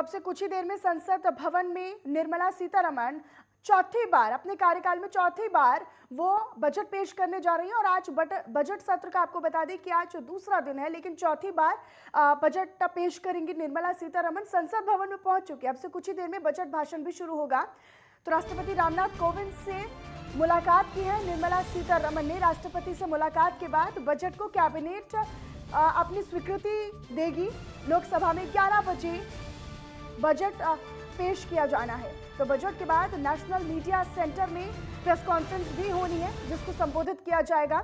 अब से कुछ ही देर में संसद भवन में निर्मला सीतारमण चौथी बार अपने कार्यकाल में चौथी बार वो बजट पेश करने जा रही है। और आज बजट सत्र का आपको बता दें कि आज दूसरा दिन है, लेकिन चौथी बार बजट पेश करेंगी निर्मला सीतारमण। संसद भवन में पहुंच चुकी है। अब से कुछ ही देर में बजट भाषण भी शुरू होगा। तो राष्ट्रपति रामनाथ कोविंद से मुलाकात की है निर्मला सीतारमण ने। राष्ट्रपति से मुलाकात के बाद बजट को कैबिनेट अपनी स्वीकृति देगी। लोकसभा में 11 बजे बजट पेश किया जाना है। तो बजट के बाद नेशनल मीडिया सेंटर में प्रेस कॉन्फ्रेंस भी होनी है, जिसको संबोधित किया जाएगा।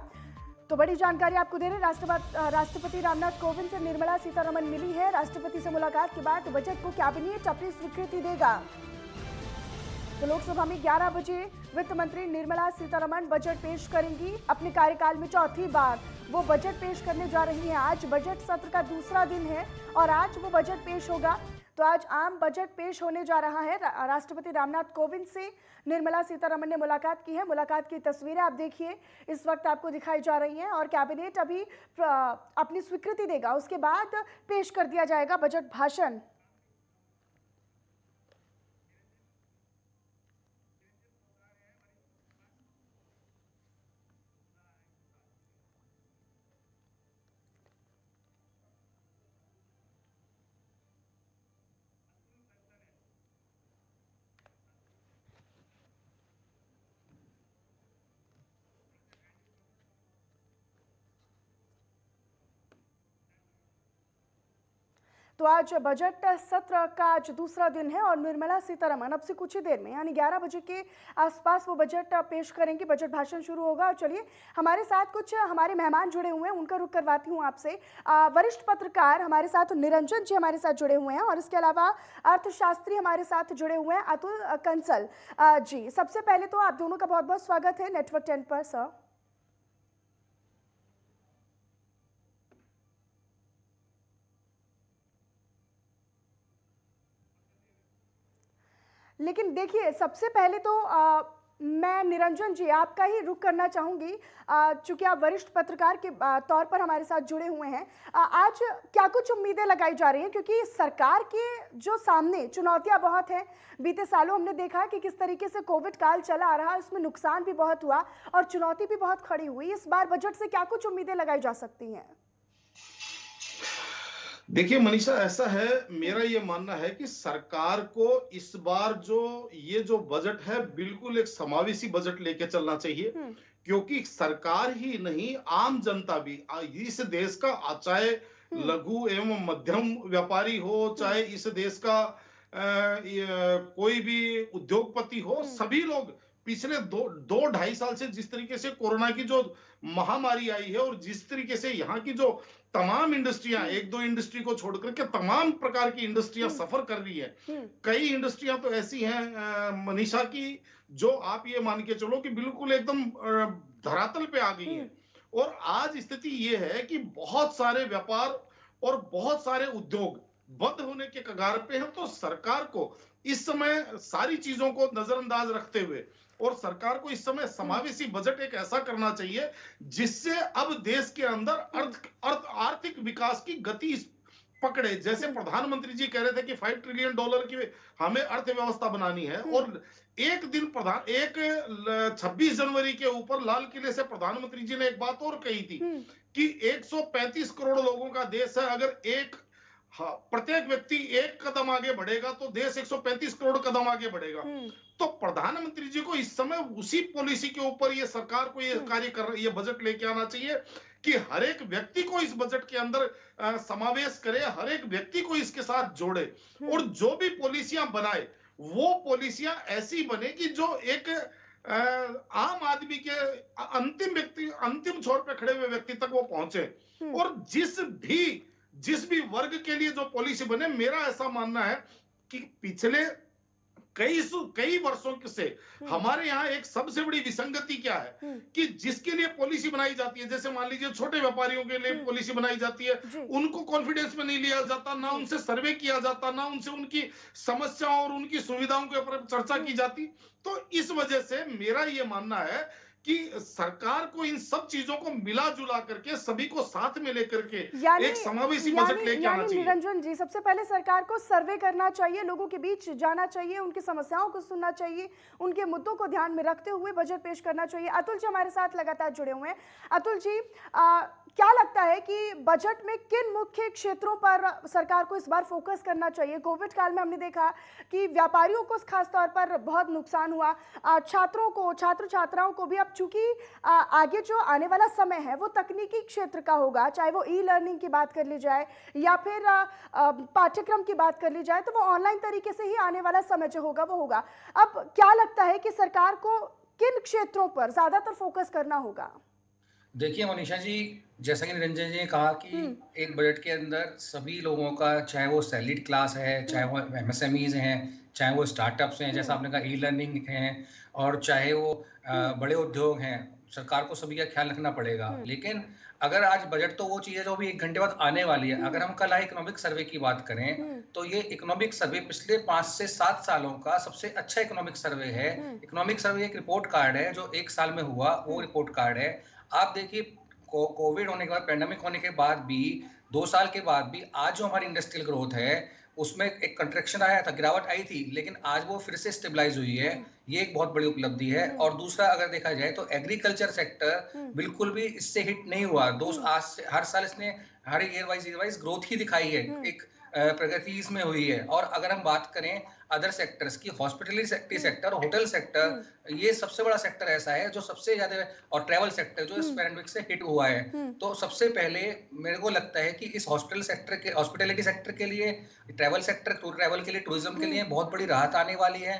तो बड़ी जानकारी आपको दे रहे राष्ट्रपति रामनाथ कोविंद से निर्मला सीतारमण मिली है। राष्ट्रपति से मुलाकात के बाद बजट को कैबिनेट अपनी स्वीकृति देगा। तो लोकसभा में 11 बजे वित्त मंत्री निर्मला सीतारमण बजट पेश करेंगी। अपने कार्यकाल में चौथी बार वो बजट पेश करने जा रही हैं। आज बजट सत्र का दूसरा दिन है और आज वो बजट पेश होगा। तो आज आम बजट पेश होने जा रहा है। राष्ट्रपति रामनाथ कोविंद से निर्मला सीतारमण ने मुलाकात की है। मुलाकात की तस्वीरें आप देखिए इस वक्त आपको दिखाई जा रही हैं। और कैबिनेट अभी अपनी स्वीकृति देगा, उसके बाद पेश कर दिया जाएगा बजट भाषण। तो आज बजट सत्र का आज दूसरा दिन है और निर्मला सीतारमण अब से कुछ ही देर में यानी 11 बजे के आसपास वो बजट पेश करेंगे। बजट भाषण शुरू होगा। और चलिए हमारे साथ कुछ हमारे मेहमान जुड़े हुए हैं, उनका रुख करवाती हूँ आपसे। वरिष्ठ पत्रकार हमारे साथ निरंजन जी हमारे साथ जुड़े हुए हैं और इसके अलावा अर्थशास्त्री हमारे साथ जुड़े हुए हैं अतुल कंसल जी। सबसे पहले तो आप दोनों का बहुत बहुत स्वागत है नेटवर्क 10 पर सर। लेकिन देखिए सबसे पहले तो मैं निरंजन जी आपका ही रुख करना चाहूँगी, चूँकि आप वरिष्ठ पत्रकार के तौर पर हमारे साथ जुड़े हुए हैं। आज क्या कुछ उम्मीदें लगाई जा रही हैं, क्योंकि सरकार के जो सामने चुनौतियां बहुत हैं। बीते सालों हमने देखा कि किस तरीके से कोविड काल चला आ रहा, उसमें नुकसान भी बहुत हुआ और चुनौती भी बहुत खड़ी हुई। इस बार बजट से क्या कुछ उम्मीदें लगाई जा सकती हैं? देखिए मनीषा, ऐसा है, मेरा ये मानना है कि सरकार को इस बार जो बजट है बिल्कुल एक समावेशी बजट लेके चलना चाहिए। क्योंकि सरकार ही नहीं, आम जनता भी इस देश का, चाहे लघु एवं मध्यम व्यापारी हो, चाहे इस देश का कोई भी उद्योगपति हो, सभी लोग पिछले दो ढाई साल से जिस तरीके से कोरोना की जो महामारी आई है और जिस तरीके से यहाँ की जो तमाम इंडस्ट्रियां, एक दो इंडस्ट्री को छोड़कर के तमाम प्रकार की इंडस्ट्रियां सफर कर रही है। कई इंडस्ट्रियां तो ऐसी हैं मनीषा की, जो आप ये मान के चलो कि बिल्कुल एकदम धरातल पे आ गई है। और आज स्थिति ये है कि बहुत सारे व्यापार और बहुत सारे उद्योग बंद होने के कगार पे हैं। तो सरकार को इस समय सारी चीजों को नजरअंदाज रखते हुए और सरकार को इस समय समावेशी बजट एक ऐसा करना चाहिए जिससे अब देश के अंदर आर्थिक विकास की गति पकड़े। जैसे प्रधानमंत्री जी कह रहे थे कि $5 ट्रिलियन की हमें अर्थव्यवस्था बनानी है, और एक दिन 26 जनवरी के ऊपर लाल किले से प्रधानमंत्री जी ने एक बात और कही थी कि 135 करोड़ लोगों का देश है। अगर प्रत्येक व्यक्ति एक कदम आगे बढ़ेगा तो देश 135 करोड़ कदम आगे बढ़ेगा। तो प्रधानमंत्री जी को इस समय उसी पॉलिसी के ऊपर ये सरकार को ये कार्य कर रही है, बजट लेके आना चाहिए कि हर एक व्यक्ति को इस बजट के अंदर समावेश करे, हर एक व्यक्ति को इसके साथ जोड़े और जो भी पॉलिसियां बनाए वो पॉलिसियां ऐसी बने कि जो एक आम आदमी के अंतिम छोर पे खड़े हुए व्यक्ति तक वो पहुंचे। और जिस भी वर्ग के लिए जो पॉलिसी बने, मेरा ऐसा मानना है कि पिछले कई वर्षों से हमारे यहाँ एक सबसे बड़ी विसंगति क्या है कि जिसके लिए पॉलिसी बनाई जाती है, जैसे मान लीजिए छोटे व्यापारियों के लिए पॉलिसी बनाई जाती है, उनको कॉन्फिडेंस में नहीं लिया जाता, ना उनसे सर्वे किया जाता, ना उनसे उनकी समस्याओं और उनकी सुविधाओं के ऊपर चर्चा की जाती। तो इस वजह से मेरा ये मानना है कि सरकार को इन सब चीजों को मिला-जुला करके सभी को साथ में लेकर के यानी एक समावेशी बजट यानी लेके आना यानी चाहिए। निरंजन जी, सबसे पहले सरकार को सर्वे करना चाहिए, लोगों के बीच जाना चाहिए, उनकी समस्याओं को सुनना चाहिए, उनके मुद्दों को ध्यान में रखते हुए बजट पेश करना चाहिए। अतुल जी हमारे साथ लगातार जुड़े हुए हैं। अतुल जी, क्या लगता है कि बजट में किन मुख्य क्षेत्रों पर सरकार को इस बार फोकस करना चाहिए? कोविड काल में हमने देखा कि व्यापारियों को खास तौर पर बहुत नुकसान हुआ, छात्रों को, छात्र छात्राओं को भी। अब चूंकि आगे जो आने वाला समय है वो तकनीकी क्षेत्र का होगा, चाहे वो ई लर्निंग की बात कर ली जाए या फिर पाठ्यक्रम की बात कर ली जाए, तो वो ऑनलाइन तरीके से ही आने वाला समय जो होगा वो होगा। अब क्या लगता है कि सरकार को किन क्षेत्रों पर ज्यादातर फोकस करना होगा? देखिए मनीषा जी, जैसा कि निरंजन जी ने कहा कि हम्म। एक बजट के अंदर सभी लोगों का, चाहे वो सैलरीड क्लास है, चाहे वो एमएसएमईज हैं, चाहे वो स्टार्टअप्स हैं, जैसा आपने कहा ई लर्निंग हैं, और चाहे वो बड़े उद्योग हैं, सरकार को सभी का ख्याल रखना पड़ेगा। लेकिन अगर आज बजट तो वो चीज़ है जो अभी 1 घंटे बाद आने वाली है। अगर हम कल आए इकोनॉमिक सर्वे की बात करें तो ये इकोनॉमिक सर्वे पिछले 5 से 7 सालों का सबसे अच्छा इकोनॉमिक सर्वे है। इकोनॉमिक सर्वे एक रिपोर्ट कार्ड है जो 1 साल में हुआ, वो रिपोर्ट कार्ड है। आप देखिए, कोविड होने के बाद, पैंडेमिक होने के बाद भी, 2 साल के बाद भी, आज जो हमारी इंडस्ट्रियल ग्रोथ है उसमें एक कंट्रैक्शन आया था, गिरावट आई थी, लेकिन आज वो फिर से स्टेबलाइज हुई है। ये एक बहुत बड़ी उपलब्धि है। और दूसरा अगर देखा जाए तो एग्रीकल्चर सेक्टर बिल्कुल भी इससे हिट नहीं हुआ। आज से हर साल इसने हर ईयर वाइज ग्रोथ ही दिखाई है, एक प्रगति इसमें हुई है। और अगर हम बात करें अदर सेक्टर्स की, हॉस्पिटलिटी सेक्टर, होटल सेक्टर, ये सबसे बड़ा सेक्टर ऐसा है जो सबसे ज्यादा, और ट्रैवल सेक्टर जो इस पैंडेमिक से हिट हुआ है। तो सबसे पहले मेरे को लगता है कि इस हॉस्पिटलिटी सेक्टर के लिए, ट्रैवल सेक्टर, टूर ट्रैवल के लिए, टूरिज्म के लिए बहुत बड़ी राहत आने वाली है।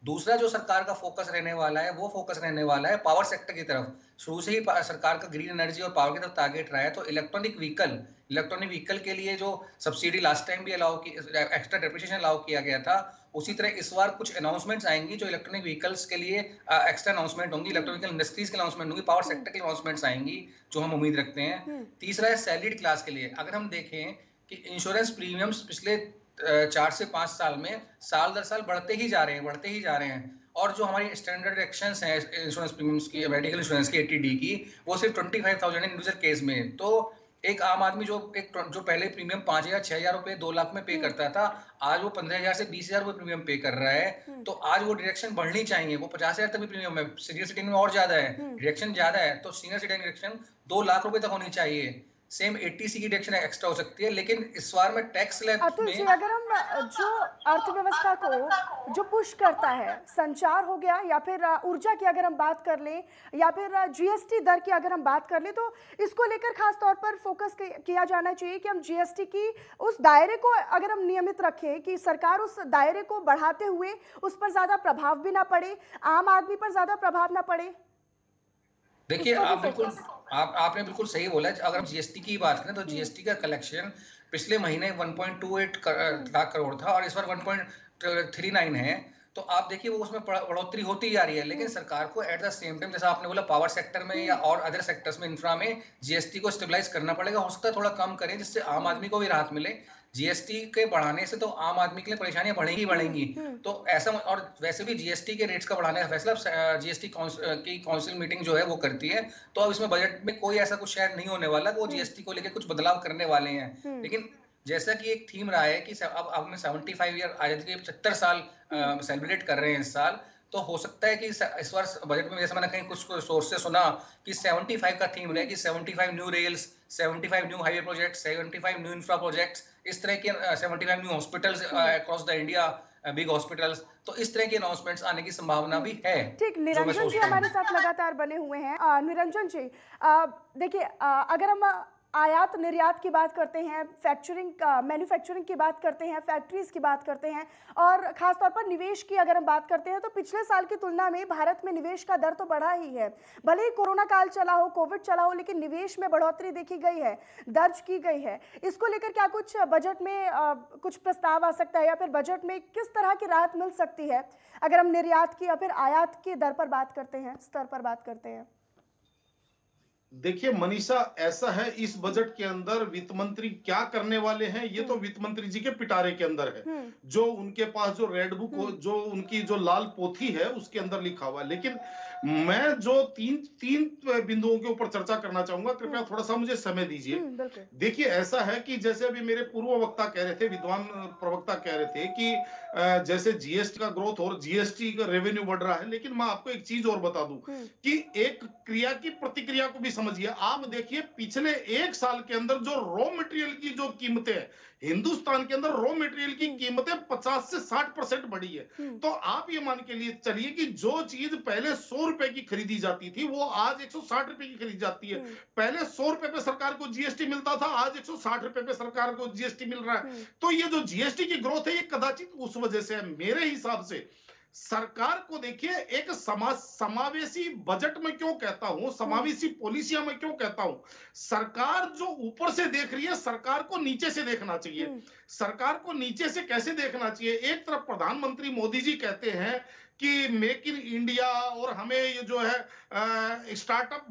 दूसरा जो सरकार का फोकस रहने वाला है, वो फोकस रहने वाला है पावर सेक्टर की तरफ। शुरू से ही सरकार का ग्रीन एनर्जी और पावर की तरफ टारगेट रहा है। तो इलेक्ट्रॉनिक व्हीकल के लिए जो सब्सिडी लास्ट टाइम भी एक्स्ट्रा डेप्रिसिएशन अलाउ किया गया था, उसी तरह इस बार कुछ अनाउंसमेंट्स आएंगी जो इलेक्ट्रॉनिक व्हीकल्स के लिए एक्स्ट्रा अनाउंसमेंट होंगी, इलेक्ट्रॉनिक इंडस्ट्रीज के अनाउंसमेंट होंगी, पावर सेक्टर के अनाउंसमेंट्स आएंगी, जो हम उम्मीद रखते हैं। तीसरा है सैलरीड क्लास के लिए। अगर हम देखें कि इंश्योरेंस प्रीमियम्स पिछले 4 से 5 साल में साल दर साल बढ़ते ही जा रहे हैं। और जो हमारी स्टैंडर्ड एक्शंस हैं इंश्योरेंस प्रीमियम्स की, मेडिकल इंश्योरेंस की, एटीडी की, वो सिर्फ 25,000 इंडिविजुअल केस में। तो एक आम आदमी जो पहले प्रीमियम 5,000 6,000 रुपए 2 लाख में पे करता था, आज वो 15,000 से 20,000 रुपए प्रीमियम पे कर रहा है। तो आज वो डायरेक्शन बढ़नी चाहिए। वो 50,000 तक भी प्रीमियम है, सीनियर सिटीजन में और ज्यादा है, डायरेक्शन ज्यादा है। तो सीनियर सिटीजन डायरेक्शन 2 लाख रुपए तक होनी चाहिए। सेम 80सी की डायरेक्शन एक्स्ट्रा हो सकती है। लेकिन इस बार में टैक्स स्लैब अतुल जी, में, अगर हम जो अर्थव्यवस्था को जो पुश करता है, संचार हो गया या फिर ऊर्जा की अगर हम बात कर लें, या फिर जीएसटी दर की अगर हम बात कर लें, तो इसको लेकर खास तौर पर फोकस किया जाना चाहिए कि हम जीएसटी की उस दायरे को अगर हम नियमित रखें कि सरकार उस दायरे को बढ़ाते हुए उस पर ज्यादा प्रभाव भी ना पड़े, आम आदमी पर ज्यादा प्रभाव ना पड़े। देखिए, आपने बिल्कुल सही बोला। अगर हम जीएसटी की बात करें तो जीएसटी का कलेक्शन पिछले महीने 1.28 लाख करोड़ था और इस बार 1.39 है। तो आप देखिए वो उसमें बढ़ोतरी होती जा रही है। लेकिन सरकार को एट द सेम टाइम, जैसा आपने बोला, पावर सेक्टर में या और अदर सेक्टर्स में, इंफ्रा में, जीएसटी को स्टेबलाइज करना पड़ेगा। हो सकता है थोड़ा कम करें जिससे आम आदमी को भी राहत मिले। जीएसटी के बढ़ाने से तो आम आदमी के लिए परेशानियां बढ़ेंगी। तो ऐसा, और वैसे भी जीएसटी के रेट्स का बढ़ाने का फैसला जीएसटी की काउंसिल मीटिंग जो है वो करती है। तो अब इसमें बजट में कोई ऐसा कुछ शायद नहीं होने वाला कि वो जीएसटी को लेकर कुछ बदलाव करने वाले हैं। लेकिन जैसा कि एक थीम रहा है कि अब हमने 75 ईयर आजादी के 75 साल सेलिब्रेट कर रहे हैं इस साल, तो हो सकता है कि इस बार बजट में, जैसे मैंने कहीं कुछ सोर्स से सुना कि 75 का थीम रहे कि 75 new rails, 75 new highway project, 75 new infra projects, इस तरह के 75 new hospitals across the India, big hospitals. तो इस तरह के अनाउंसमेंट्स आने की संभावना भी है। ठीक, निरंजन जी हमारे साथ लगातार बने हुए हैं। निरंजन जी, देखिए, अगर हम आयात निर्यात की बात करते हैं, मैन्युफैक्चरिंग की बात करते हैं, फैक्ट्रीज की बात करते हैं, और खासतौर पर निवेश की अगर हम बात करते हैं, तो पिछले साल की तुलना में भारत में निवेश का दर तो बढ़ा ही है। भले ही कोरोना काल चला हो, कोविड चला हो, लेकिन निवेश में बढ़ोतरी देखी गई है, दर्ज की गई है। इसको लेकर क्या कुछ बजट में कुछ प्रस्ताव आ सकता है, या फिर बजट में किस तरह की राहत मिल सकती है अगर हम निर्यात की या फिर आयात की दर पर बात करते हैं, स्तर पर बात करते हैं? देखिए मनीषा, ऐसा है इस बजट के अंदर वित्त मंत्री क्या करने वाले हैं ये तो हम्म। वित्त मंत्री जी के पिटारे के अंदर है। हम्म। जो उनके पास जो रेड बुक हम्म। जो उनकी जो लाल पोथी है उसके अंदर लिखा हुआ है। लेकिन मैं जो तीन तीन बिंदुओं के ऊपर चर्चा करना चाहूंगा, कृपया हम्म। थोड़ा सा मुझे समय दीजिए। बिल्कुल। देखिए ऐसा है कि जैसे अभी मेरे पूर्व वक्ता कह रहे थे, विद्वान प्रवक्ता कह रहे थे कि जैसे जीएसटी का ग्रोथ और जीएसटी का रेवेन्यू बढ़ रहा है, लेकिन मैं आपको एक चीज और बता दूं हम्म। कि एक क्रिया की प्रतिक्रिया को भी समझिए। आप देखिए पिछले एक साल के अंदर जो रॉ मटेरियल की जो कीमतें हैं, हिंदुस्तान के अंदर रॉ मटेरियल की कीमतें 50 से 60% बढ़ी है। तो आप ये मान के लिए चलिए कि जो चीज पहले 100 रुपए की खरीदी जाती थी वो आज 160 रुपए की खरीदी जाती है। पहले 100 रुपए पे सरकार को जीएसटी मिलता था, आज 160 रुपए पे सरकार को जीएसटी मिल रहा है। तो ये जो जीएसटी की ग्रोथ है ये कदाचित उस वजह से है। मेरे हिसाब से सरकार को देखिए एक समावेशी बजट में क्यों कहता हूं, समावेशी पॉलिसियां में क्यों कहता हूं, सरकार जो ऊपर से देख रही है सरकार को नीचे से देखना चाहिए। सरकार को नीचे से कैसे देखना चाहिए? एक तरफ प्रधानमंत्री मोदी जी कहते हैं कि मेक इन इंडिया और हमें ये जो है स्टार्टअप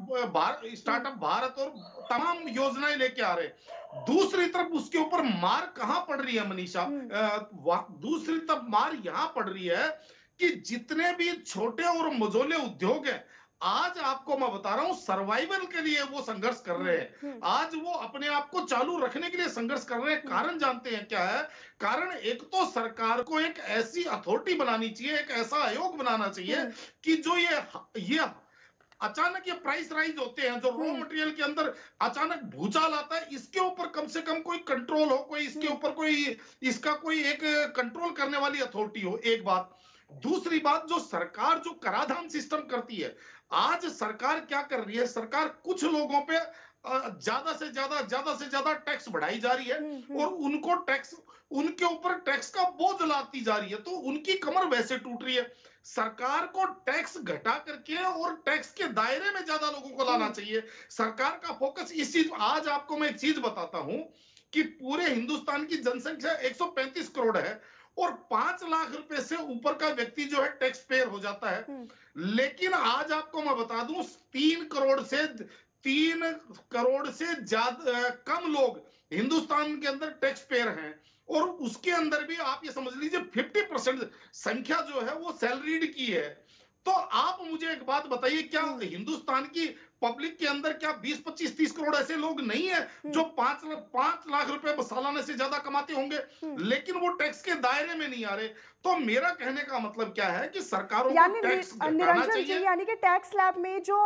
भारत और तमाम योजनाएं लेके आ रहे हैं। दूसरी तरफ उसके ऊपर मार कहां पड़ रही है मनीषा? दूसरी तरफ मार यहां पड़ रही है कि जितने भी छोटे और मझोले उद्योग हैं, आज आपको मैं बता रहा हूं सर्वाइवल के लिए वो संघर्ष कर रहे हैं। आज वो अपने आप को चालू रखने के लिए संघर्ष कर रहे हैं। कारण जानते हैं क्या है? कारण एक तो सरकार को एक ऐसी अथॉरिटी बनानी चाहिए, एक ऐसा आयोग बनाना चाहिए कि जो ये अचानक ये प्राइस राइज होते हैं, जो रॉ मटेरियल के अंदर अचानक भूचाल आता है, इसके ऊपर कम से कम कोई कंट्रोल हो, कोई इसके ऊपर कोई इसका कोई एक कंट्रोल करने वाली अथॉरिटी हो। एक बात। दूसरी बात, जो सरकार जो कराधान सिस्टम करती है, आज सरकार क्या कर रही है? सरकार कुछ लोगों पे ज्यादा से ज्यादा टैक्स बढ़ाई जा रही है और उनके ऊपर टैक्स का बोझ लाती जा रही है, तो उनकी कमर वैसे टूट रही है। सरकार को टैक्स घटा करके और टैक्स के दायरे में ज्यादा लोगों को लाना चाहिए। सरकार का फोकस इस चीज। आज आपको मैं एक चीज बताता हूं कि पूरे हिंदुस्तान की जनसंख्या 135 करोड़ है और 5 लाख रुपए से ऊपर का व्यक्ति जो है टैक्स पेयर हो जाता है। लेकिन आज आपको मैं बता दूं 3 करोड़ से ज्यादा कम लोग हिंदुस्तान के अंदर टैक्स पेयर हैं और उसके अंदर भी आप ये समझ लीजिए 50% संख्या जो है वो सैलरीड की है। तो आप मुझे एक बात बताइए, क्या हिंदुस्तान की पब्लिक के अंदर क्या 20-25-30 करोड़ ऐसे लोग नहीं है जो 5 लाख रुपए सालाना से ज्यादा कमाते होंगे, लेकिन वो टैक्स के दायरे में नहीं आ रहे? तो मेरा कहने का मतलब क्या है कि सरकारों को टैक्स घटाना निरंजन जी, चाहिए। यानी कि टैक्स स्लैब में जो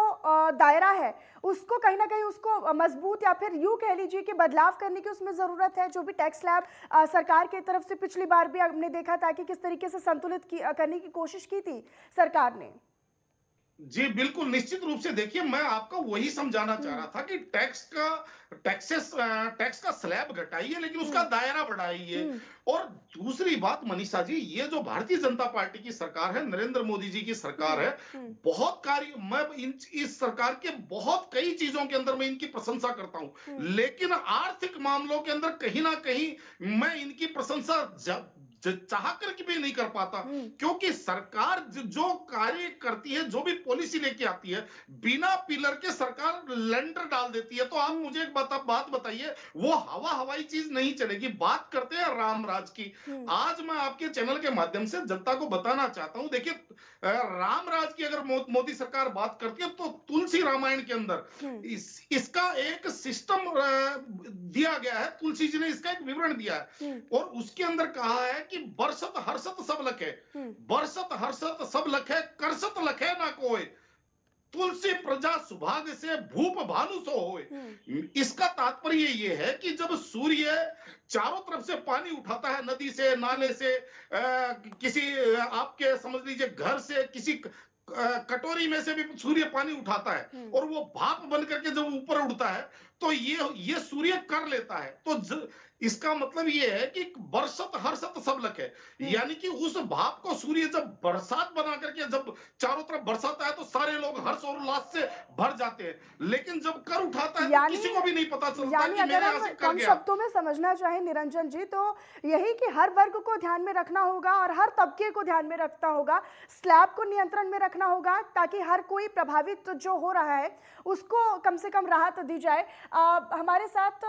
दायरा है उसको कहीं ना कहीं उसको मजबूत या फिर यूं कह लीजिए कि बदलाव करने की उसमें जरूरत है। जो भी टैक्स स्लैब सरकार की तरफ से पिछली बार भी हमने देखा था कि किस तरीके से संतुलित करने की कोशिश की थी सरकार ने। जी बिल्कुल, निश्चित रूप से। देखिए मैं आपको वही समझाना चाह रहा था कि टैक्स का स्लैब घटाइए लेकिन उसका दायरा बढ़ाइए। और दूसरी बात मनीषा जी, ये जो भारतीय जनता पार्टी की सरकार है, नरेंद्र मोदी जी की सरकार है, बहुत कार्य मैं इस सरकार के बहुत कई चीजों के अंदर मैं इनकी प्रशंसा करता हूं, लेकिन आर्थिक मामलों के अंदर कहीं ना कहीं मैं इनकी प्रशंसा चाह करके भी नहीं कर पाता, क्योंकि सरकार जो कार्य करती है, जो भी पॉलिसी लेके आती है, बिना पिलर के सरकार लेंटर डाल देती है। तो आप मुझे एक बात बताइए, वो हवाई चीज नहीं चलेगी। बात करते हैं राम राज की। आज मैं आपके चैनल के माध्यम से जनता को बताना चाहता हूं, देखिए राम राज की अगर मोदी सरकार बात करती है तो तुलसी रामायण के अंदर इसका एक सिस्टम दिया गया है। तुलसी जी ने इसका एक विवरण दिया है और उसके अंदर कहा है कि बरसत हर्षत सब लखे, बरसत हर्षत सब लखे, करसत लखे ना कोई, तुलसी प्रजा सुभाग से भूप भानु सो होए। इसका तात्पर्य ये है कि जब सूर्य चारों तरफ से पानी उठाता है, नदी से, नाले से, किसी आपके समझ लीजिए घर से, किसी कटोरी में से भी सूर्य पानी उठाता है और वो भाप बन करके जब ऊपर उड़ता है तो ये सूर्य कर लेता है। तो इसका मतलब ये है कि बरसत हर्षत सब लक है, यानी कि उस भाप को सूर्य जब बरसात बना करके जब चारों तरफ बरसाता है तो सारे लोग हर्ष और उल्लास से भर जाते हैं, लेकिन जब कर उठाता है तो यानी किसी को भी नहीं पता चलता यानी कि अगर मेरे हम यहाँ से कर कम गया। शब्दों में समझना चाहें निरंजन जी, तो यही कि हर वर्ग को ध्यान में रखना होगा और हर तबके को ध्यान में रखना होगा, स्लैब को नियंत्रण में रखना होगा ताकि हर कोई प्रभावित जो हो रहा है उसको कम से कम राहत दी जाए। हमारे साथ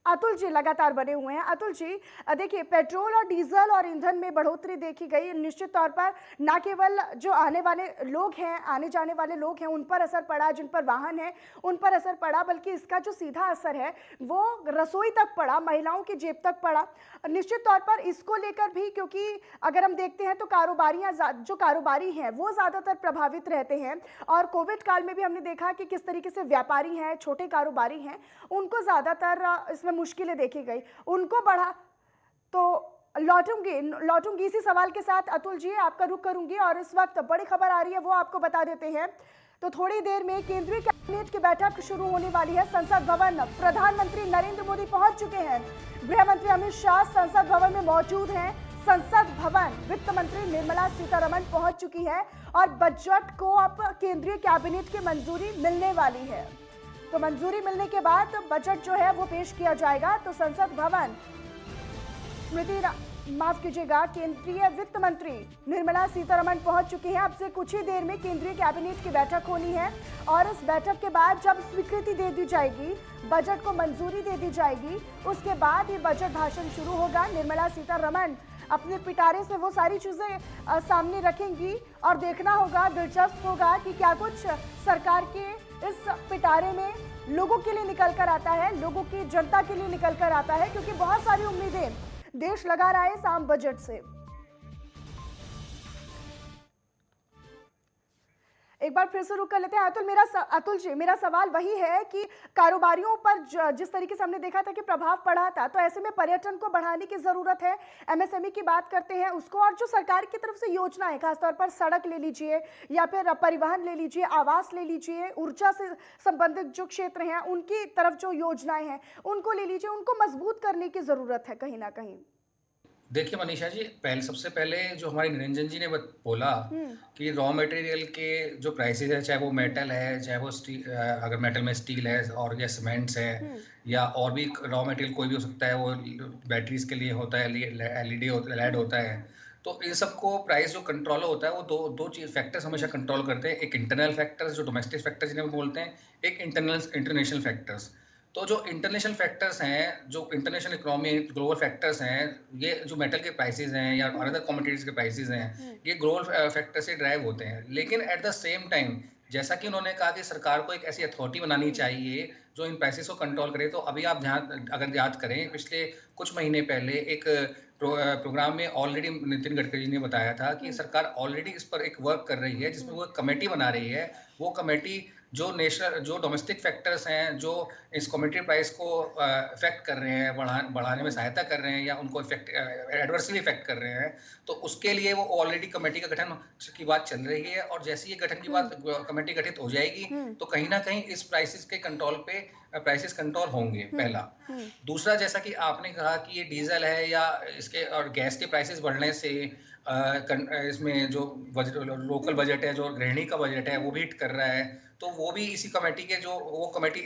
अतुल जी लगातार बने हुए हैं। अतुल जी, देखिए, पेट्रोल और डीजल और ईंधन में बढ़ोतरी देखी गई। निश्चित तौर पर ना केवल जो आने वाले लोग हैं, आने जाने वाले लोग हैं, उन पर असर पड़ा, जिन पर वाहन है उन पर असर पड़ा, बल्कि इसका जो सीधा असर है वो रसोई तक पड़ा, महिलाओं की जेब तक पड़ा। निश्चित तौर पर इसको लेकर भी, क्योंकि अगर हम देखते हैं तो जो कारोबारी हैं वो ज़्यादातर प्रभावित रहते हैं, और कोविड काल में भी हमने देखा कि किस तरीके से व्यापारी हैं, छोटे कारोबारी हैं, उनको ज़्यादातर इसमें मुश्किलें देखी गई, उनको बढ़ा। तो लौटूंगी इसी सवाल के साथ। अतुल जी, आपका रुख करूंगी, और इस वक्त बड़ी खबर आ रही है वो आपको बता देते हैं। तो थोड़ी देर में केंद्रीय कैबिनेट की बैठक शुरू होने वाली है संसद भवन। प्रधानमंत्री नरेंद्र मोदी पहुंच चुके हैं, गृह मंत्री अमित शाह संसद भवन में मौजूद हैं। संसद भवन वित्त मंत्री निर्मला सीतारमण पहुंच चुकी है, और बजट को अब केंद्रीय कैबिनेट की मंजूरी मिलने वाली है। तो मंजूरी मिलने के बाद बजट जो है वो पेश किया जाएगा। तो संसद भवन, माफ कीजिएगा, केंद्रीय वित्त मंत्री निर्मला सीतारमण पहुंच चुकी हैं। अब से कुछ ही देर में केंद्रीय कैबिनेट की बैठक होनी है, और इस बैठक के बाद जब स्वीकृति दे दी जाएगी, बजट को मंजूरी दे दी जाएगी, उसके बाद ये बजट भाषण शुरू होगा। निर्मला सीतारमण अपने पिटारे से वो सारी चीजें सामने रखेंगी, और देखना होगा, दिलचस्प होगा कि क्या कुछ सरकार के इस पिटारे में लोगों के लिए निकल कर आता है, लोगों की जनता के लिए निकल कर आता है, क्योंकि बहुत सारी उम्मीदें देश लगा रहा है इस आम बजट से। एक बार फिर से रुक कर लेते हैं। अतुल जी, मेरा सवाल वही है कि कारोबारियों पर जिस तरीके से हमने देखा था कि प्रभाव पड़ा था, तो ऐसे में पर्यटन को बढ़ाने की जरूरत है। एमएसएमई की बात करते हैं उसको, और जो सरकार की तरफ से योजना है, खासतौर पर सड़क ले लीजिए या फिर परिवहन ले लीजिए, आवास ले लीजिए, ऊर्जा से संबंधित जो क्षेत्र हैं उनकी तरफ जो योजनाएं हैं उनको ले लीजिए, उनको मजबूत करने की जरूरत है कहीं ना कहीं। देखिए मनीषा जी, सबसे पहले जो हमारे निरंजन जी ने बोला कि रॉ मटेरियल के जो प्राइसेस है, चाहे वो मेटल है, चाहे वो स्टील, अगर मेटल में स्टील है और या सीमेंट्स है, या और भी रॉ मटेरियल कोई भी हो सकता है, वो बैटरीज के लिए होता है, एलईडी लेड होता है, तो इन सबको प्राइस जो कंट्रोल होता है वो दो चीज फैक्टर्स हमेशा कंट्रोल करते हैं। एक इंटरनल फैक्टर्स जो डोमेस्टिक फैक्टर्स जिन्हें बोलते हैं, एक इंटरनेशनल फैक्टर्स। तो जो इंटरनेशनल फैक्टर्स हैं, जो इंटरनेशनल इकोनॉमी ग्लोबल फैक्टर्स हैं, ये जो मेटल के प्राइसेस हैं या अदर कमोडिटीज के प्राइसेस हैं, ये ग्लोबल फैक्टर से ड्राइव होते हैं। लेकिन एट द सेम टाइम, जैसा कि उन्होंने कहा कि सरकार को एक ऐसी अथॉरिटी बनानी चाहिए जो इन प्राइसेस को कंट्रोल करे, तो अभी आप अगर याद करें, पिछले कुछ महीने पहले एक प्रोग्राम में ऑलरेडी नितिन गडकरी जी ने बताया था कि सरकार ऑलरेडी इस पर एक वर्क कर रही है, जिसमें वो कमेटी बना रही है। वो कमेटी जो डोमेस्टिक फैक्टर्स हैं, जो इस कमोडिटी प्राइस को इफेक्ट कर रहे हैं, बढ़ाने में सहायता कर रहे हैं, या उनको एडवर्सली इफेक्ट कर रहे हैं, तो उसके लिए वो ऑलरेडी कमेटी का गठन की बात चल रही है। और जैसे ये गठन की बात कमेटी गठित हो जाएगी, तो कहीं ना कहीं इस प्राइसेस के कंट्रोल पे प्राइसेस कंट्रोल होंगे, पहला। दूसरा, जैसा कि आपने कहा कि ये डीजल है या इसके और गैस के प्राइसेस बढ़ने से इसमें जो लोकल बजट है, जो गृहिणी का बजट है, वो भी हिट कर रहा है। तो वो भी इसी कमेटी के वो कमेटी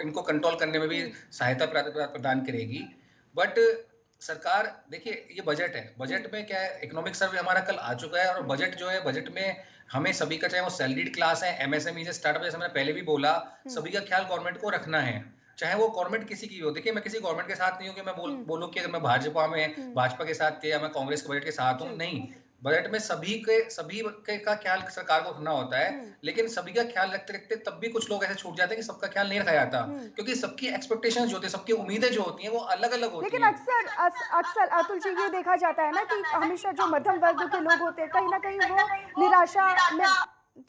इनको कंट्रोल करने में भी सहायता प्रदान करेगी। बट सरकार, देखिए, ये बजट है, बजट में क्या है, इकोनॉमिक सर्वे हमारा कल आ चुका है, और बजट जो है, बजट में हमें सभी का, चाहे वो सैलरीड क्लास है, एमएसएमई से स्टार्टअप, जैसे मैंने पहले भी बोला, सभी का ख्याल गवर्नमेंट को रखना है, चाहे वो गवर्नमेंट किसी की हो। देखिए, मैं किसी गवर्नमेंट के साथ नहीं हूँ कि मैं बोलूँ कि अगर मैं भाजपा के साथ थे या मैं कांग्रेस के बजट के साथ हूँ, नहीं। बजट में सभी का ख्याल सरकार को रखना होता है, लेकिन सभी का ख्याल रखते रखते तब भी कुछ लोग ऐसे छूट जाते हैं कि सबका ख्याल नहीं रखा जाता, क्योंकि सबकी एक्सपेक्टेशंस जो होती है, सबकी उम्मीदें जो होती हैं, वो अलग अलग होती हैं। लेकिन अक्सर अतुल जी, ये देखा जाता है ना कि हमेशा जो मध्यम वर्ग के लोग होते हैं, कहीं ना कहीं वो निराशा में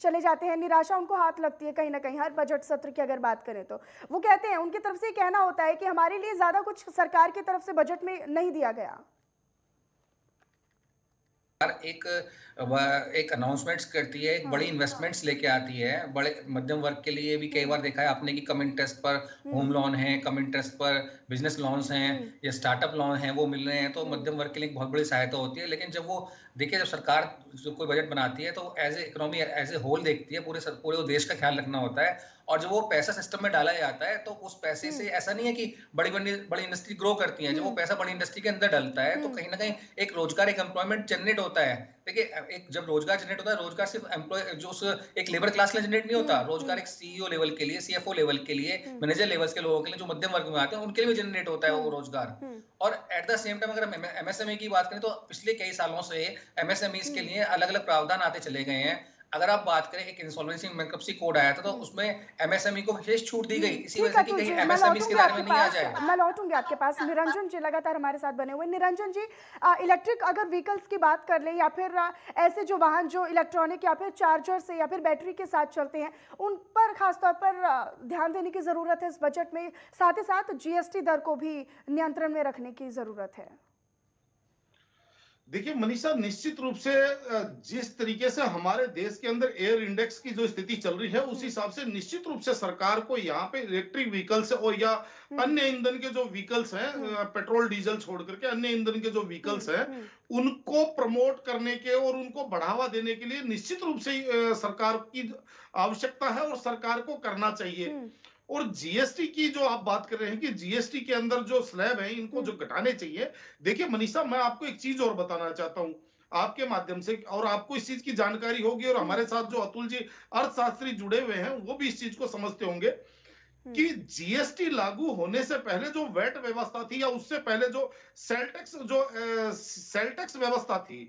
चले जाते हैं, निराशा उनको हाथ लगती है कहीं ना कहीं। हर बजट सत्र की अगर बात करें तो वो कहते हैं, उनकी तरफ से कहना होता है कि हमारे लिए ज्यादा कुछ सरकार की तरफ से बजट में नहीं दिया गया। एक अनाउंसमेंट्स करती है, एक बड़ी इन्वेस्टमेंट्स लेके आती है, बड़े मध्यम वर्ग के लिए भी कई बार देखा है आपने कि कम इंटरेस्ट पर होम लोन है, कम इंटरेस्ट पर बिजनेस लोन्स हैं या स्टार्टअप लोन हैं, वो मिल रहे हैं, तो मध्यम वर्ग के लिए एक बहुत बड़ी सहायता होती है। लेकिन जब वो देखिए, जब सरकार जो कोई बजट बनाती है तो as a economy as a whole देखती है, पूरे देश का ख्याल रखना होता है। और जब वो पैसा सिस्टम में डाला जाता है तो उस पैसे से ऐसा नहीं है कि बड़ी इंडस्ट्री ग्रो करती है। जब वो पैसा बड़ी इंडस्ट्री के अंदर डलता है तो कहीं ना कहीं एक रोजगार, एक एम्प्लॉयमेंट जनरेट होता है। देखिए, एक जब रोजगार जनरेट होता है, रोजगार सिर्फ एम्प्लॉय जो एक लेबर क्लास के लिए जनरेट नहीं होता, रोजगार एक सीईओ लेवल के लिए, सीएफओ लेवल के लिए, मैनेजर लेवल्स के लोगों के लिए, जो मध्यम वर्ग में आते हैं, उनके लिए भी जनरेट होता है वो रोजगार। और एट द सेम टाइम अगर हम एमएसएमई की बात करें तो पिछले कई सालों से एमएसएमईज के लिए अलग अलग प्रावधान आते चले गए हैं। अगर आप बात करें, एक इंसॉल्वेंसी बैंक्रप्सी कोड आया था तो उसमें एमएसएमई को विशेष छूट दी गई, इसी वजह से कि कहीं एमएसएमईज के बारे में नहीं आ जाए। मैं लौटूंगी आपके पास। निरंजन जी लगातार हमारे साथ बने हुए। निरंजन जी, इलेक्ट्रिक अगर व्हीकल्स की बात कर ले या फिर ऐसे जो वाहन जो इलेक्ट्रॉनिक या फिर चार्जर से या फिर बैटरी के साथ चलते हैं, उन पर खासतौर पर ध्यान देने की जरूरत है इस बजट में। साथ ही साथ जीएसटी दर को भी नियंत्रण में रखने की जरूरत है। देखिए मनीषा, निश्चित रूप से जिस तरीके से हमारे देश के अंदर एयर इंडेक्स की जो स्थिति चल रही है, उस हिसाब से निश्चित रूप से सरकार को यहाँ पे इलेक्ट्रिक व्हीकल्स और या अन्य ईंधन के जो व्हीकल्स हैं, पेट्रोल डीजल छोड़ करके अन्य ईंधन के जो व्हीकल्स हैं, उनको प्रमोट करने के और उनको बढ़ावा देने के लिए निश्चित रूप से सरकार की आवश्यकता है और सरकार को करना चाहिए। और जीएसटी की जो आप बात कर रहे हैं कि जीएसटी के अंदर जो स्लैब है, इनको जो घटाने चाहिए। देखिए मनीषा, मैं आपको एक चीज और बताना चाहता हूं आपके माध्यम से, और आपको इस चीज की जानकारी होगी, और हमारे साथ जो अतुल जी अर्थशास्त्री जुड़े हुए हैं वो भी इस चीज को समझते होंगे कि जीएसटी लागू होने से पहले जो वैट व्यवस्था थी या उससे पहले जो सेल टैक्स व्यवस्था थी,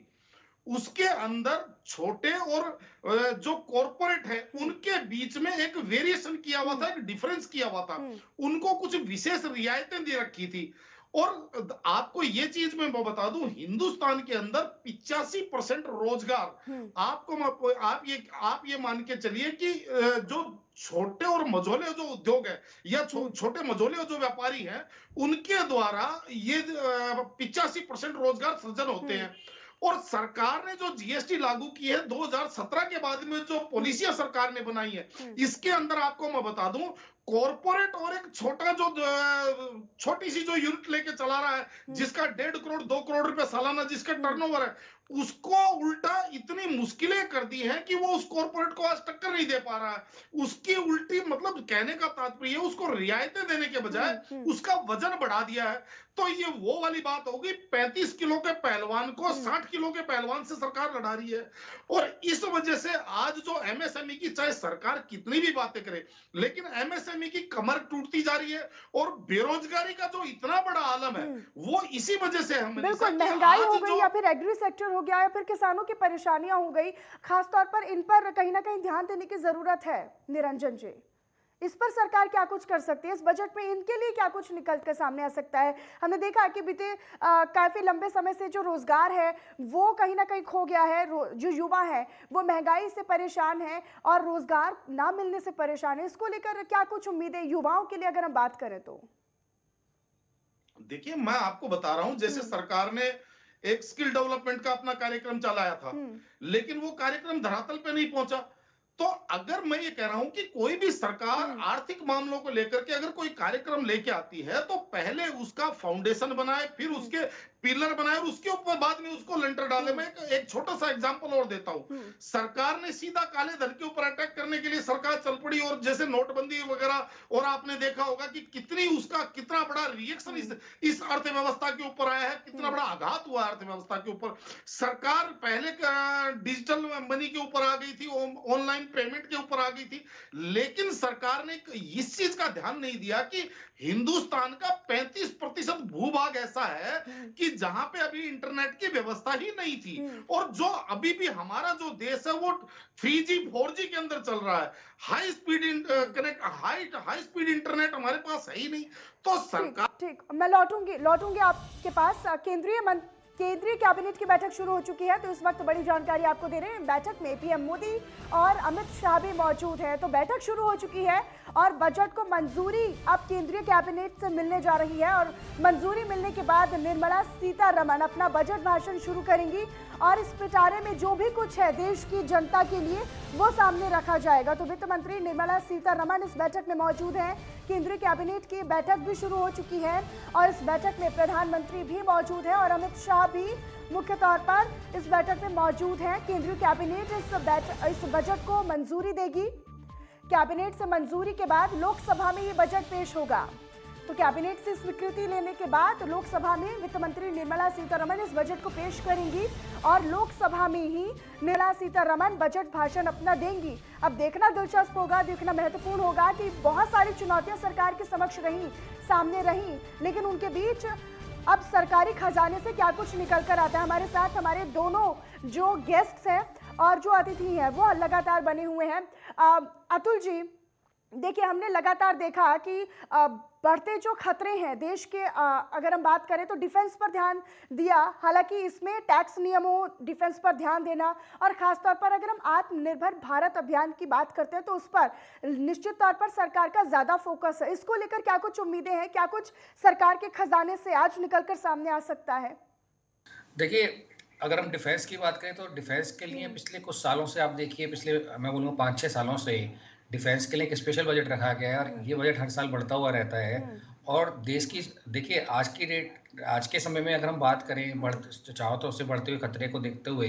उसके अंदर छोटे और जो कॉरपोरेट है उनके बीच में एक वेरिएशन किया हुआ था, एक डिफरेंस किया हुआ था। उनको कुछ विशेष रियायतें दे रखी थी। और आपको ये चीज मैं बता दूं, हिंदुस्तान के अंदर 85% रोजगार आप ये मान के चलिए कि जो छोटे और मझोले जो उद्योग है या छोटे मझोले जो व्यापारी हैं, उनके द्वारा ये 85% रोजगार सृजन होते हैं। और सरकार ने जो जीएसटी लागू की है 2017 के बाद में, जो पॉलिसियां सरकार ने बनाई है, इसके अंदर आपको मैं बता दूं, कॉर्पोरेट और एक छोटी सी जो यूनिट लेके चला रहा है, जिसका 1.5 करोड़ 2 करोड़ रुपए सालाना जिसका टर्नओवर है, उसको उल्टा इतनी मुश्किलें कर दी हैं कि वो उस कॉर्पोरेट को आज टक्कर नहीं दे पा रहा है। उसकी उल्टी मतलब कहने का तात्पर्य, उसको रियायतें देने के बजाय उसका वजन बढ़ा दिया है। तो ये वो वाली बात होगी, 35 किलो के पहलवान को 60 किलो के पहलवान से सरकार लड़ा रही है। और इस वजह से आज जो एमएसएमई की, चाहे सरकार कितनी भी बातें करे, लेकिन एमएसएमई की कमर टूटती जा रही है। और बेरोजगारी का जो इतना बड़ा आलम है, वो इसी वजह से हम बिल्कुल महंगाई हो गई या फिर एग्री सेक्टर हो गया या फिर किसानों की परेशानियां हो गई, खासतौर पर इन पर कहीं ना कहीं ध्यान देने की जरूरत है। निरंजन जी, इस पर सरकार क्या कुछ कर सकती है? इस बजट में इनके लिए क्या कुछ निकल कर सामने आ सकता है? हमने देखा कि बीते काफी लंबे समय से जो रोजगार है वो कहीं ना कहीं खो गया है। जो युवा है वो महंगाई से परेशान है और रोजगार ना मिलने से परेशान है। इसको लेकर क्या कुछ उम्मीदें युवाओं के लिए अगर हम बात करें तो? देखिए, मैं आपको बता रहा हूं, जैसे सरकार ने एक स्किल डेवलपमेंट का अपना कार्यक्रम चलाया था, लेकिन वो कार्यक्रम धरातल पे नहीं पहुंचा। तो अगर मैं ये कह रहा हूं कि कोई भी सरकार आर्थिक मामलों को लेकर के अगर कोई कार्यक्रम लेके आती है, तो पहले उसका फाउंडेशन बनाए, फिर उसके पिलर बनाए, और उसके ऊपर बाद में उसको लेंटर डाले। मैं एक छोटा सा एग्जांपल और देता हूं। सरकार ने सीधा काले धन के ऊपर अटैक करने के लिए सरकार चल पड़ी, और जैसे नोटबंदी वगैरह, और आपने देखा होगा कि कितना बड़ा रिएक्शन इस अर्थव्यवस्था के ऊपर आया है, कितना बड़ा आघात हुआ अर्थव्यवस्था के ऊपर। सरकार पहले डिजिटल मनी के ऊपर आ गई थी, ऑनलाइन पेमेंट के ऊपर आ गई थी, लेकिन सरकार ने इस चीज का ध्यान नहीं दिया कि हिंदुस्तान का 35% भूभाग ऐसा है कि जहां पे अभी इंटरनेट की व्यवस्था ही नहीं थी, और जो अभी भी हमारा जो देश है वो 3G 4G के अंदर चल रहा है। हाई स्पीड इंटरनेट हमारे पास है ही नहीं। तो सरकार ठीक, मैं लौटूंगी आपके पास। केंद्रीय कैबिनेट की बैठक शुरू हो चुकी है, तो इस वक्त बड़ी जानकारी आपको दे रहे हैं। बैठक में पीएम मोदी और अमित शाह भी मौजूद हैं। तो बैठक शुरू हो चुकी है और बजट को मंजूरी अब केंद्रीय कैबिनेट से मिलने जा रही है और मंजूरी मिलने के बाद निर्मला सीतारमण अपना बजट भाषण शुरू करेंगी और इस पिटारे में जो भी कुछ है देश की जनता के लिए वो सामने रखा जाएगा। तो वित्त मंत्री निर्मला सीतारमण इस बैठक में मौजूद हैं। केंद्रीय कैबिनेट की बैठक भी शुरू हो चुकी है और इस बैठक में प्रधानमंत्री भी मौजूद है और अमित शाह भी मुख्य तौर पर इस बैठक में मौजूद हैं। केंद्रीय कैबिनेट इस बजट को मंजूरी देगी। कैबिनेट से मंजूरी के बाद लोकसभा में ये बजट पेश होगा। तो कैबिनेट से स्वीकृति लेने के बाद लोकसभा में वित्त मंत्री निर्मला सीतारमण इस बजट को पेश करेंगी और लोकसभा में ही निर्मला सीतारमण बजट भाषण अपना देंगी। अब देखना दिलचस्प होगा, देखना महत्वपूर्ण होगा कि बहुत सारी चुनौतियां सरकार के समक्ष रही, सामने रही, लेकिन उनके बीच अब सरकारी खजाने से क्या कुछ निकल कर आता है। हमारे साथ हमारे दोनों जो गेस्ट्स हैं और जो अतिथि हैं वो लगातार बने हुए हैं। अतुल जी, देखिए, हमने लगातार देखा कि बढ़ते जो खतरे हैं देश के, अगर हम बात करें तो डिफेंस पर ध्यान दिया। हालांकि इसमें टैक्स नियमों, डिफेंस पर ध्यान देना और खासतौर पर अगर हम आत्मनिर्भर भारत अभियान की बात करते हैं तो उस पर निश्चित तौर पर सरकार का ज्यादा फोकस है। इसको लेकर क्या कुछ उम्मीदें हैं, क्या कुछ सरकार के खजाने से आज निकलकर सामने आ सकता है? देखिए, अगर हम डिफेंस की बात करें तो डिफेंस के लिए पिछले कुछ सालों से आप देखिए, पिछले मैं बोलूँगा 5-6 सालों से डिफेंस के लिए एक स्पेशल बजट रखा गया है और ये बजट हर साल बढ़ता हुआ रहता है। और देश की, देखिए, आज के समय में अगर हम बात करें चारों तरफ से बढ़ते हुए खतरे को देखते हुए,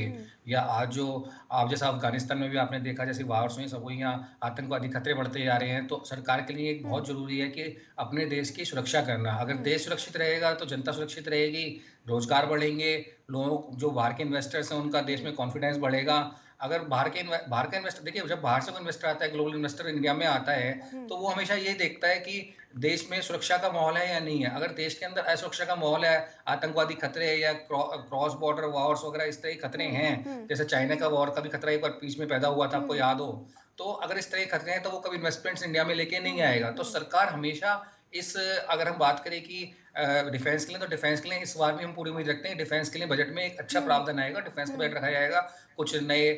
या आज जो आप जैसा अफगानिस्तान में भी आपने देखा जैसे वार्स हुई, सब हुई, यहाँ आतंकवादी खतरे बढ़ते जा रहे हैं, तो सरकार के लिए एक बहुत जरूरी है कि अपने देश की सुरक्षा करना। अगर देश सुरक्षित रहेगा तो जनता सुरक्षित रहेगी, रोजगार बढ़ेंगे, लोग जो बाहर के इन्वेस्टर्स हैं उनका देश में कॉन्फिडेंस बढ़ेगा। अगर बाहर का इन्वेस्टर, देखिए, जब बाहर से कोई इन्वेस्टर आता है, ग्लोबल इन्वेस्टर इंडिया में आता है, तो वो हमेशा ये देखता है कि देश में सुरक्षा का माहौल है या नहीं है। अगर देश के अंदर असुरक्षा का माहौल है, आतंकवादी खतरे या क्रॉस बॉर्डर वॉर्स वगैरह इस तरह के खतरे हैं, जैसे चाइना का वॉर का भी खतरा एक बार बीच में पैदा हुआ था, आपको याद हो, तो अगर इस तरह के खतरे हैं तो वो कभी इन्वेस्टमेंट्स इंडिया में लेके नहीं आएगा। तो सरकार हमेशा अगर हम बात करें कि डिफेंस के लिए, तो डिफेंस के लिए इस बार भी हम पूरी उम्मीद रखते हैं डिफेंस के लिए बजट में एक अच्छा प्रावधान आएगा, डिफेंस का बजट रखा जाएगा, कुछ नए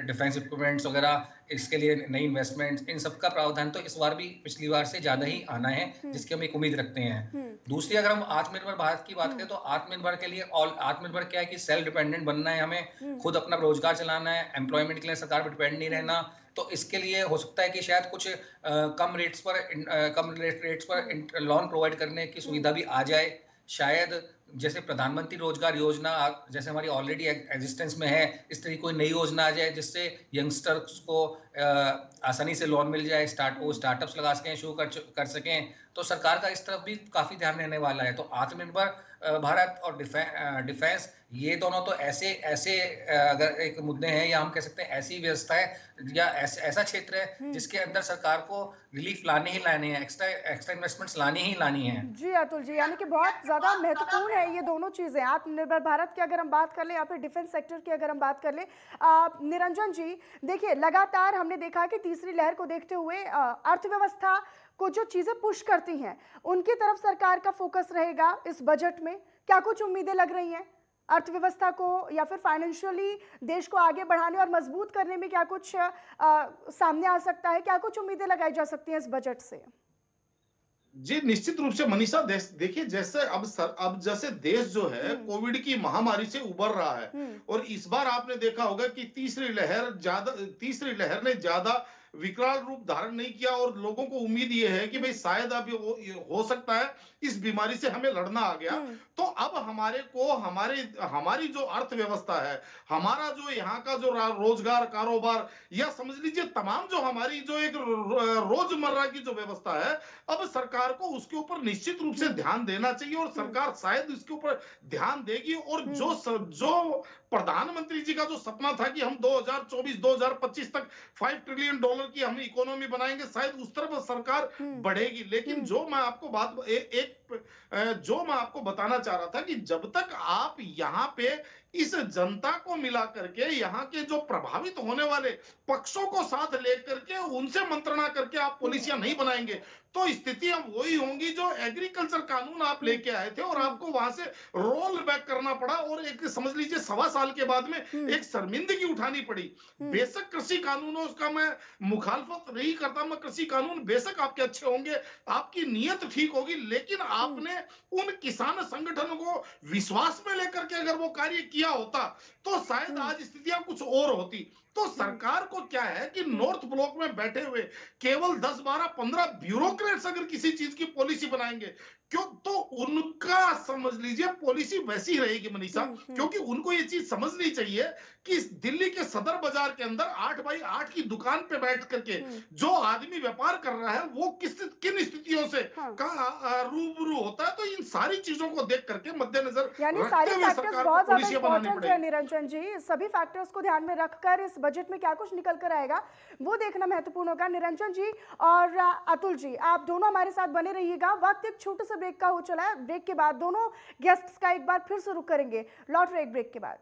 डिफेंस इक्विपमेंट्स वगैरह, इसके लिए नई इन्वेस्टमेंट्स, इन सब का प्रावधान तो इस बार भी पिछली बार से ज्यादा ही आना है, जिसकी हम एक उम्मीद रखते हैं। दूसरी, अगर हम आत्मनिर्भर भारत की बात करें तो आत्मनिर्भर के लिए, और आत्मनिर्भर क्या है कि सेल्फ डिपेंडेंट बनना है, हमें खुद अपना रोजगार चलाना है, एम्प्लॉयमेंट के लिए सरकार पर डिपेंड नहीं रहना। तो इसके लिए हो सकता है कि शायद कुछ कम रेट्स पर लोन प्रोवाइड करने की सुविधा भी आ जाए। शायद जैसे प्रधानमंत्री रोजगार योजना जैसे हमारी ऑलरेडी एग्जिस्टेंस में है, इस तरह की कोई नई योजना आ जाए जिससे यंगस्टर्स को आसानी से लोन मिल जाए, स्टार्टअप्स लगा सकें, शुरू कर सकें। तो सरकार का इस तरफ भी काफी ध्यान रहने वाला है। तो आत्मनिर्भर भारत और डिफेंस, ये दोनों तो ऐसे अगर एक मुद्दे हैं, या हम कह सकते हैं ऐसी व्यवस्था है या ऐसा क्षेत्र है जिसके अंदर सरकार को रिलीफ लाने ही लाने हैं, एक्स्ट्रा इन्वेस्टमेंट्स लानी ही लानी है। जी अतुल जी, यानी कि बहुत ज्यादा महत्वपूर्ण है ये दोनों चीजें, आत्मनिर्भर भारत की अगर हम बात कर ले या फिर डिफेंस सेक्टर की अगर हम बात कर ले। निरंजन जी, देखिए, लगातार हमने देखा कि तीसरी लहर को देखते हुए अर्थव्यवस्था को जो चीजें पुश करती हैं उनकी तरफ सरकार का फोकस रहेगा इस बजट में। क्या कुछ उम्मीदें लग रही हैं अर्थव्यवस्था को या फिर फाइनेंशियली देश को आगे बढ़ाने और मजबूत करने में? क्या कुछ सामने आ सकता है, क्या कुछ उम्मीदें लगाई जा सकती हैं इस बजट से? जी, निश्चित रूप से मनीषा, देखिए, जैसे अब जैसे देश जो है कोविड की महामारी से उबर रहा है, और इस बार आपने देखा होगा कि तीसरी लहर ने ज्यादा विकराल रूप धारण नहीं किया, और लोगों को उम्मीद ये है कि भाई शायद अब हो सकता है इस बीमारी से हमें लड़ना आ गया। तो अब हमारी जो अर्थव्यवस्था है, हमारा जो यहाँ का जो रोजगार, कारोबार, या समझ लीजिए तमाम जो हमारी जो एक रोजमर्रा की जो व्यवस्था है, अब सरकार को उसके ऊपर निश्चित रूप से ध्यान देना चाहिए, और सरकार शायद इसके ऊपर ध्यान देगी। और जो प्रधानमंत्री जी का जो सपना था कि हम 2024-2025 तक $5 ट्रिलियन की हम इकोनॉमी बनाएंगे, शायद उस तरफ सरकार बढ़ेगी। लेकिन जो मैं आपको एक जो मैं आपको बताना चाह रहा था कि जब तक आप यहाँ पे इस जनता को मिला करके यहाँ के जो प्रभावित होने वाले पक्षों को साथ लेकर के उनसे मंत्रणा करके आप पॉलिसियां नहीं बनाएंगे, तो स्थिति अब वही होंगी जो एग्रीकल्चर कानून आप लेके आए थे और आपको वहां से रोल बैक करना पड़ा और एक समझ लीजिए 1.25 साल के बाद में एक शर्मिंदगी उठानी पड़ी। बेशक कृषि कानूनों का मैं मुखालफत नहीं करता, मैं कृषि कानून बेशक आपके अच्छे होंगे, आपकी नीयत ठीक होगी, लेकिन आपने उन किसान संगठनों को विश्वास में लेकर के अगर वो कार्य किया होता तो शायद आज स्थितियां कुछ और होती। तो सरकार को क्या है कि नॉर्थ ब्लॉक में बैठे हुए केवल 10, 12, 15 ब्यूरोक्रेट्स अगर किसी चीज की पॉलिसी बनाएंगे, क्यों तो उनका समझ लीजिए पॉलिसी वैसी ही रहेगी मनीषा, क्योंकि उनको ये चीज समझनी चाहिए कि इस दिल्ली के सदर बाजार के अंदर 8x8 की दुकान पे बैठ करके जो आदमी व्यापार कर रहा है वो किन स्थितियों से रूबरू होता है। तो इन सारी चीजों को देख करके मद्देनजर यानी सारे फैक्टर्स बहुत ज्यादा इंपॉर्टेंट है निरंजन जी। सभी फैक्टर्स को ध्यान में रखकर इस बजट में क्या कुछ निकल कर आएगा वो देखना महत्वपूर्ण होगा। निरंजन जी और अतुल जी, आप दोनों हमारे साथ बने रहिएगा। वक्त एक छोटे से ब्रेक का हो चला है। ब्रेक के बाद दोनों गेस्ट्स का एक बार फिर से रुक करेंगे, लौट रहे एक ब्रेक के बाद।